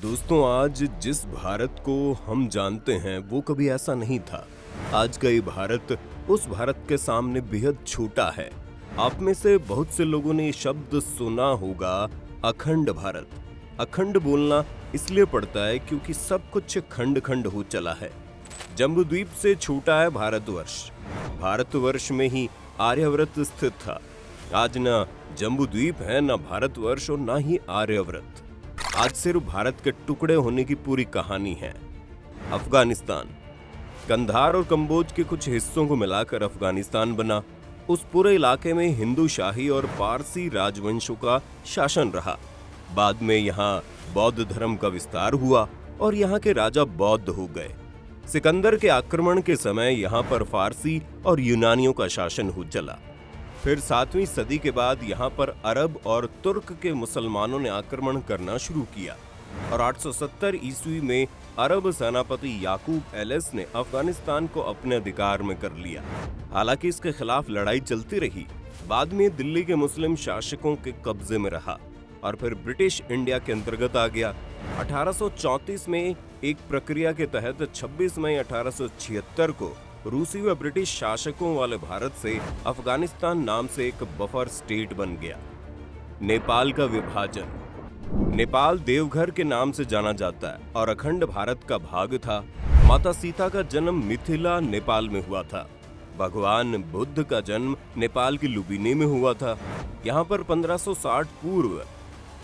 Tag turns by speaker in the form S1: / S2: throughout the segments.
S1: दोस्तों, आज जिस भारत को हम जानते हैं वो कभी ऐसा नहीं था। आज का ये भारत उस भारत के सामने बेहद छोटा है। आप में से बहुत से लोगों ने ये शब्द सुना होगा, अखंड भारत। अखंड बोलना इसलिए पड़ता है क्योंकि सब कुछ खंड खंड हो चला है। जम्बूद्वीप से छोटा है भारतवर्ष। भारतवर्ष में ही आर्यव्रत स्थित था। आज ना जम्बूद्वीप है, ना भारतवर्ष और ना ही आर्यव्रत। आज सिर्फ भारत के टुकड़े होने की पूरी कहानी है। अफगानिस्तान, कंधार और कंबोज के कुछ हिस्सों को मिलाकर अफगानिस्तान बना। उस पूरे इलाके में हिंदू शाही और पारसी राजवंशों का शासन रहा। बाद में यहाँ बौद्ध धर्म का विस्तार हुआ और यहाँ के राजा बौद्ध हो गए। सिकंदर के आक्रमण के समय यहाँ पर फारसी और यूनानियों का शासन हो चला। फिर 7वीं सदी के बाद यहाँ पर अरब और तुर्क के मुसलमानों ने आक्रमण करना शुरू किया और 870 ईस्वी में अरब सेनापति याकूब एलिस ने अफगानिस्तान को अपने अधिकार में कर लिया। हालांकि इसके खिलाफ लड़ाई चलती रही। बाद में दिल्ली के मुस्लिम शासकों के कब्जे में रहा और फिर ब्रिटिश इंडिया के अंतर्गत आ गया। 1834 में एक प्रक्रिया के तहत 26 मई 1876 को रूसी व ब्रिटिश शासकों वाले भारत से अफगानिस्तान नाम से एक बफर स्टेट बन गया। नेपाल का विभाजन। नेपाल देवघर के नाम से जाना जाता है और अखंड भारत का भाग था। माता सीता का जन्म मिथिला नेपाल में हुआ था। भगवान बुद्ध का जन्म नेपाल की लुम्बिनी में हुआ था। यहाँ पर 1560 पूर्व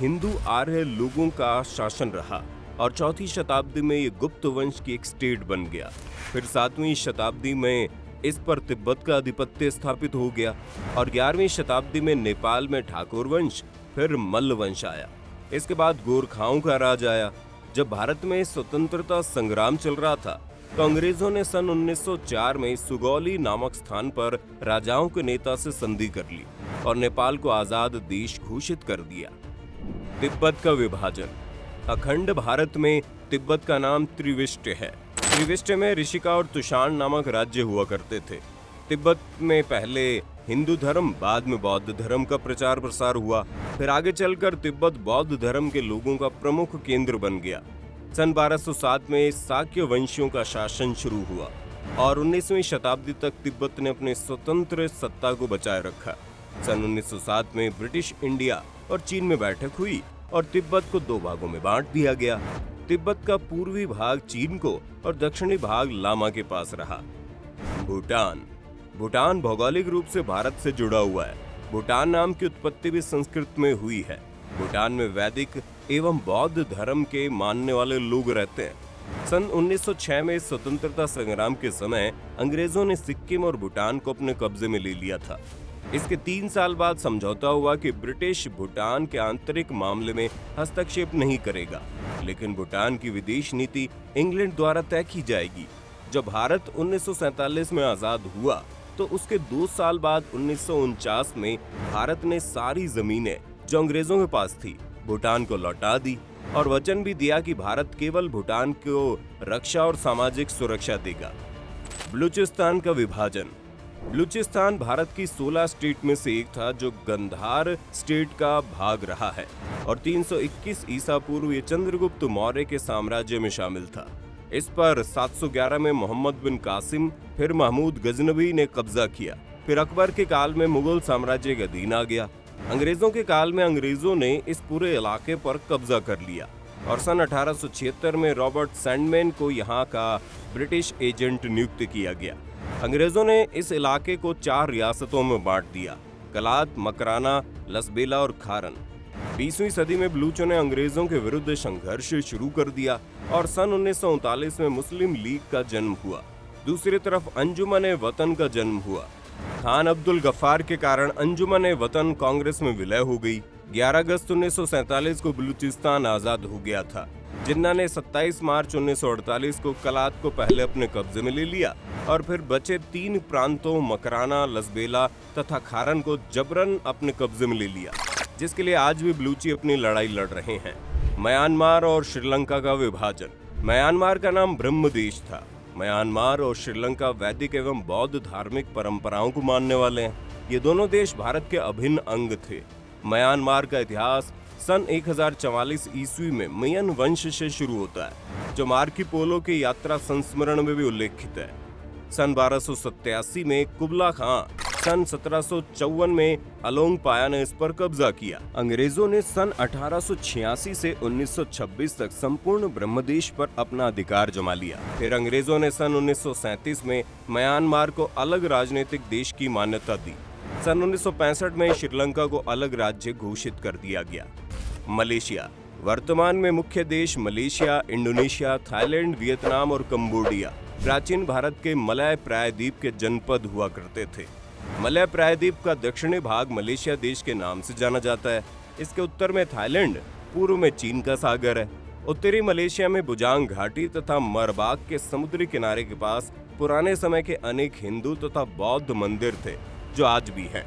S1: हिंदू आर्य लोगों का शासन रहा और 4वीं शताब्दी में ये गुप्त वंश की एक स्टेट बन गया। फिर 7वीं शताब्दी में इस पर तिब्बत का आधिपत्य स्थापित हो गया और 11वीं शताब्दी में नेपाल में ठाकुर वंश, फिर मल्ल वंश आया। इसके बाद गोरखाओं का राज आया। जब भारत में स्वतंत्रता संग्राम चल रहा था तो अंग्रेजों ने सन 1904 में सुगौली नामक स्थान पर राजाओं के नेता से संधि कर ली और नेपाल को आजाद देश घोषित कर दिया। तिब्बत का विभाजन। अखंड भारत में तिब्बत का नाम त्रिविष्ट है। त्रिविष्ट में ऋषिका और तुषाण नामक राज्य हुआ करते थे। तिब्बत में पहले हिंदू धर्म, बाद में बौद्ध धर्म का प्रचार प्रसार हुआ। फिर आगे चलकर तिब्बत बौद्ध धर्म के लोगों का प्रमुख केंद्र बन गया। सन 1207 में शाक्य वंशियों का शासन शुरू हुआ और 19वीं शताब्दी तक तिब्बत ने अपने स्वतंत्र सत्ता को बचाए रखा। सन 1907 में ब्रिटिश इंडिया और चीन में बैठक हुई और तिब्बत को 2 भागों में बांट दिया गया। तिब्बत का पूर्वी भाग चीन को और दक्षिणी भाग लामा के पास रहा। भूटान। भूटान भौगोलिक रूप से भारत से जुड़ा हुआ है। भूटान नाम की उत्पत्ति भी संस्कृत में हुई है। भूटान में वैदिक एवं बौद्ध धर्म के मानने वाले लोग रहते हैं। सन 1906 में स्वतंत्रता संग्राम के समय अंग्रेजों ने सिक्किम और भूटान को अपने कब्जे में ले लिया था। इसके 3 साल बाद समझौता हुआ कि ब्रिटिश भूटान के आंतरिक मामले में हस्तक्षेप नहीं करेगा, लेकिन भूटान की विदेश नीति इंग्लैंड द्वारा तय की जाएगी। जब भारत 1947 में आजाद हुआ तो उसके 2 साल बाद 1949 में भारत ने सारी जमीनें जो अंग्रेजों के पास थी भूटान को लौटा दी और वचन भी दिया कि भारत केवल भूटान को रक्षा और सामाजिक सुरक्षा देगा। बलूचिस्तान का विभाजन। बलूचिस्तान भारत की 16 स्टेट में से एक था जो गंधार स्टेट का भाग रहा है और 321 ईसा पूर्व ये चंद्रगुप्त मौर्य के साम्राज्य में शामिल था। इस पर 711 में मोहम्मद बिन कासिम, फिर महमूद गजनवी ने कब्जा किया। फिर अकबर के काल में मुगल साम्राज्य के अधीन आ गया। अंग्रेजों के काल में अंग्रेजों ने इस पूरे इलाके पर कब्जा कर लिया और सन 1876 में रॉबर्ट सैंडमैन को यहाँ का ब्रिटिश एजेंट नियुक्त किया गया। अंग्रेजों ने इस इलाके को 4 रियासतों में बांट दिया, कलात, मकराना, लसबेला और खारन। 20वीं सदी में बलूचों ने अंग्रेजों के विरुद्ध संघर्ष शुरू कर दिया और सन 1939 में मुस्लिम लीग का जन्म हुआ। दूसरी तरफ अंजुमन वतन का जन्म हुआ। खान अब्दुल गफ्फार के कारण अंजुमन वतन कांग्रेस में विलय हो गई। 11 अगस्त 1947 को बलूचिस्तान आजाद हो गया था। जिन्ना ने 27 मार्च 1948 को कलात को पहले अपने कब्जे में ले लिया और फिर बचे 3 प्रांतों मकराना, लसबेला तथा खारन को जबरन अपने कब्जे में ले लिया, जिसके लिए आज भी बलूची अपनी लड़ाई लड़ रहे हैं। म्यांमार और श्रीलंका का विभाजन। म्यांमार का नाम ब्रह्मदेश था। म्यांमार और श्रीलंका वैदिक एवं बौद्ध धार्मिक परंपराओं को मानने वाले हैं। ये दोनों देश भारत के अभिन्न अंग थे। म्यांमार का इतिहास सन 1044 ईस्वी में मयन वंश से शुरू होता है, जो मार्को पोलो के यात्रा संस्मरण में भी उल्लेखित है। सन 1287 में कुबला खां, सन 1754 में अलोंग पाया ने इस पर कब्जा किया। अंग्रेजों ने सन 1886 से 1926 तक संपूर्ण ब्रह्मदेश पर अपना अधिकार जमा लिया। फिर अंग्रेजों ने सन 1937 में म्यांमार को अलग राजनीतिक देश की मान्यता दी। सन 1965 में श्रीलंका को अलग राज्य घोषित कर दिया गया। मलेशिया वर्तमान में मुख्य देश मलेशिया, इंडोनेशिया, थाईलैंड, वियतनाम और कंबोडिया प्राचीन भारत के मलय प्रायद्वीप के जनपद हुआ करते थे। मलय प्रायद्वीप का दक्षिणी भाग मलेशिया देश के नाम से जाना जाता है। इसके उत्तर में थाईलैंड, पूर्व में चीन का सागर है। उत्तरी मलेशिया में बुजांग घाटी तथा मरबाग के समुद्री किनारे के पास पुराने समय के अनेक हिंदू तथा बौद्ध मंदिर थे, जो आज भी हैं।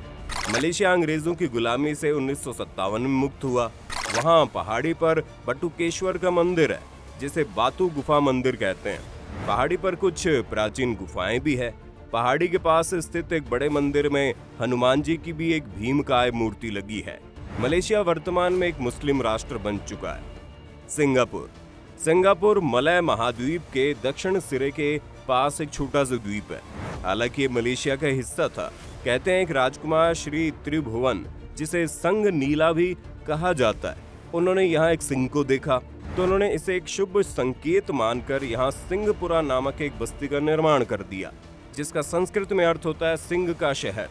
S1: मलेशिया अंग्रेजों की गुलामी से 1957 में मुक्त हुआ। वहाँ पहाड़ी पर बटुकेश्वर का मंदिर है, जिसे बातू गुफा मंदिर कहते हैं। पहाड़ी पर कुछ प्राचीन गुफाएं भी है। पहाड़ी के पास स्थित एक बड़े मंदिर में हनुमान जी की भी एक भीमकाय मूर्ति लगी है। मलेशिया वर्तमान में एक मुस्लिम राष्ट्र बन चुका है। सिंगापुर मलय महाद्वीप के दक्षिण सिरे के पास एक छोटा सा द्वीप है। हालांकि ये मलेशिया का हिस्सा था। कहते हैं एक राजकुमार श्री त्रिभुवन, जिसे संग नीला भी कहा जाता है, उन्होंने यहाँ एक सिंह को देखा, तो उन्होंने इसे एक शुभ संकेत मानकर यहाँ सिंगपुरा नामक एक बस्ती का निर्माण कर दिया, जिसका संस्कृत में अर्थ होता है सिंह का शहर।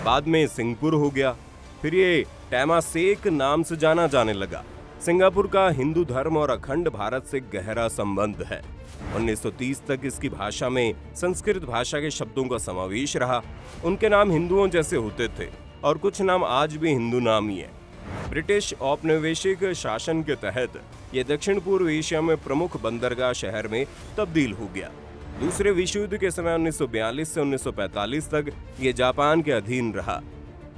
S1: बाद में सिंगपुर हो गया। फिर ये टेमासेक नाम से जाना जाने लगा। सिंगापुर का हिंदू धर्म और अखंड भारत से गहरा संबंध है। 1930 तक इसकी भाषा में संस्कृत भाषा के शब्दों का समावेश रहा। उनके नाम हिंदुओं जैसे होते थे और कुछ नाम आज भी हिंदू नाम ही है। ब्रिटिश औपनिवेशिक शासन के तहत ये दक्षिण पूर्व एशिया में प्रमुख बंदरगाह शहर में तब्दील हो गया। दूसरे विश्व युद्ध के समय 1942 से 1945 तक ये जापान के अधीन रहा।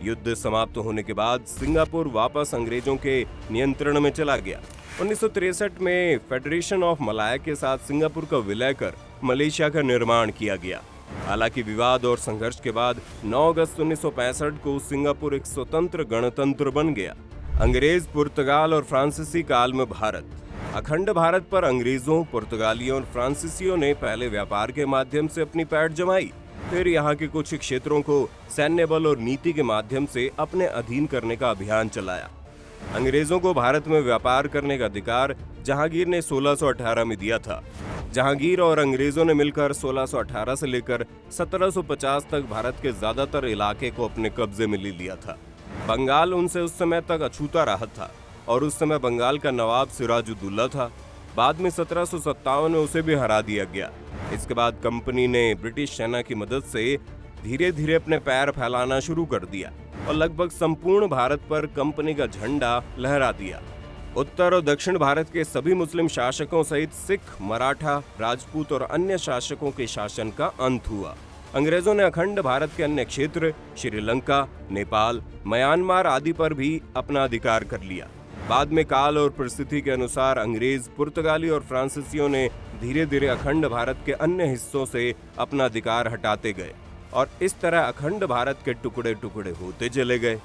S1: युद्ध समाप्त होने के बाद सिंगापुर वापस अंग्रेजों के नियंत्रण में चला गया। 1963 में फेडरेशन ऑफ मलाया के साथ सिंगापुर का विलय कर मलेशिया का निर्माण किया गया। हालांकि विवाद और संघर्ष के बाद 9 अगस्त 1965 को सिंगापुर एक स्वतंत्र गणतंत्र बन गया। अंग्रेज, पुर्तगाल और फ्रांसीसी काल में भारत। अखंड भारत पर अंग्रेजों, पुर्तगालियों और फ्रांसीसियों ने पहले व्यापार के माध्यम से अपनी पैठ जमाई, फिर यहाँ के कुछ क्षेत्रों को सैन्य बल और नीति के माध्यम से अपने अधीन करने का अभियान चलाया। अंग्रेजों को भारत में व्यापार करने का अधिकार जहांगीर ने 1618 में दिया था। जहांगीर और अंग्रेजों ने मिलकर 1618 से लेकर 1750 तक भारत के ज्यादातर इलाके को अपने कब्जे में ले लिया था। बंगाल उनसे उस समय तक अछूता रहा था और उस समय बंगाल का नवाब सिराजुद्दौला था। बाद में 1757 में उसे भी हरा दिया गया। इसके बाद कंपनी ने ब्रिटिश सेना की मदद से धीरे धीरे अपने पैर फैलाना शुरू कर दिया और लगभग संपूर्ण भारत पर कंपनी का झंडा लहरा दिया। उत्तर और दक्षिण भारत के सभी मुस्लिम शासकों सहित सिख, मराठा, राजपूत और अन्य शासकों के शासन का अंत हुआ। अंग्रेजों ने अखंड भारत के अन्य क्षेत्र श्रीलंका, नेपाल, म्यांमार आदि पर भी अपना अधिकार कर लिया। बाद में काल और परिस्थिति के अनुसार अंग्रेज, पुर्तगाली और फ्रांसीसियों ने धीरे धीरे अखंड भारत के अन्य हिस्सों से अपना अधिकार हटाते गए और इस तरह अखंड भारत के टुकड़े टुकड़े होते चले गए।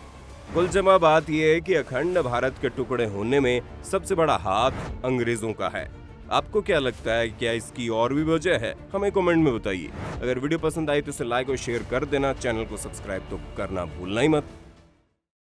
S1: कुल जमा बात यह है कि अखंड भारत के टुकड़े होने में सबसे बड़ा हाथ अंग्रेजों का है। आपको क्या लगता है, क्या इसकी और भी वजह है? हमें कमेंट में बताइए। अगर वीडियो पसंद आई तो इसे लाइक और शेयर कर देना। चैनल को सब्सक्राइब तो करना भूलना ही मत।